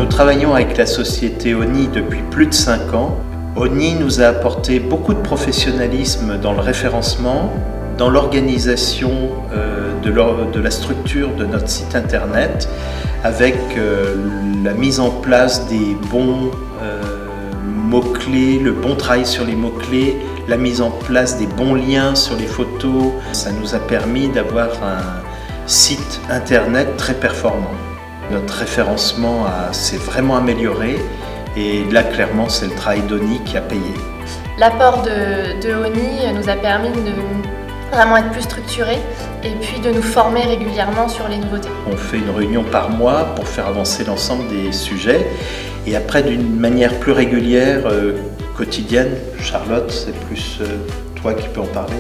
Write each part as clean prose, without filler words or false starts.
Nous travaillons avec la société ONI depuis plus de 5 ans. ONI nous a apporté beaucoup de professionnalisme dans le référencement, dans l'organisation de la structure de notre site internet, avec la mise en place des bons mots-clés, le bon travail sur les mots-clés, la mise en place des bons liens sur les photos. Ça nous a permis d'avoir un site internet très performant. Notre référencement s'est vraiment amélioré et là clairement c'est le travail d'ONI qui a payé. L'apport de ONI nous a permis de vraiment être plus structuré et puis de nous former régulièrement sur les nouveautés. On fait une réunion par mois pour faire avancer l'ensemble des sujets et après d'une manière plus régulière, quotidienne. Charlotte, c'est plus toi qui peux en parler.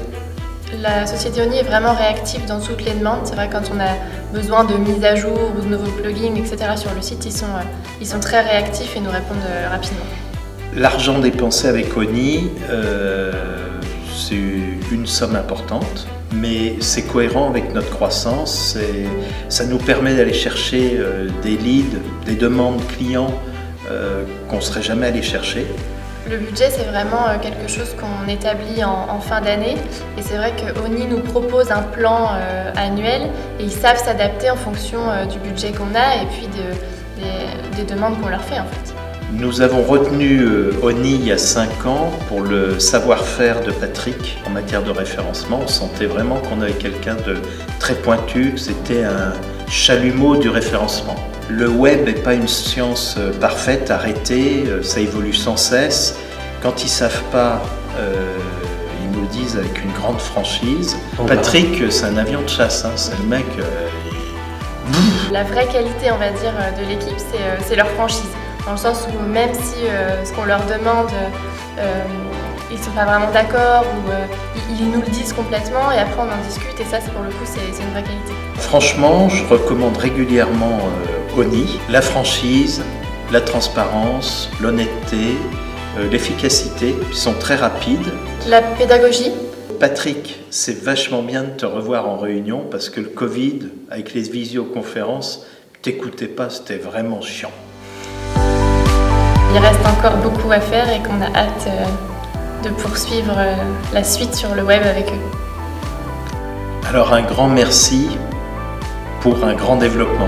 La société ONI est vraiment réactive dans toutes les demandes. C'est vrai quand on a besoin de mise à jour ou de nouveaux plugins, etc. sur le site, ils sont très réactifs et nous répondent rapidement. L'argent dépensé avec ONI, c'est une somme importante, mais c'est cohérent avec notre croissance. Ça nous permet d'aller chercher des leads, des demandes clients qu'on ne serait jamais allé chercher. Le budget, c'est vraiment quelque chose qu'on établit en fin d'année et c'est vrai que ONI nous propose un plan annuel et ils savent s'adapter en fonction du budget qu'on a et puis des demandes qu'on leur fait en fait. Nous avons retenu ONI il y a 5 ans pour le savoir-faire de Patrick en matière de référencement. On sentait vraiment qu'on avait quelqu'un de très pointu, que c'était un chalumeau du référencement. Le web n'est pas une science parfaite, arrêtée, ça évolue sans cesse. Quand ils ne savent pas, ils nous le disent avec une grande franchise. Patrick, c'est un avion de chasse, hein, c'est le mec... La vraie qualité, on va dire, de l'équipe, c'est leur franchise. Dans le sens où même si ce qu'on leur demande, ils ne sont pas vraiment d'accord ou ils nous le disent complètement et après on en discute et ça, pour le coup, c'est une vraie qualité. Franchement, je recommande régulièrement ONI, la franchise, la transparence, l'honnêteté, l'efficacité, ils sont très rapides. La pédagogie. Patrick, c'est vachement bien de te revoir en réunion parce que le Covid, avec les visioconférences, t'écoutais pas, c'était vraiment chiant. Il reste encore beaucoup à faire et qu'on a hâte de poursuivre la suite sur le web avec eux. Alors un grand merci pour un grand développement.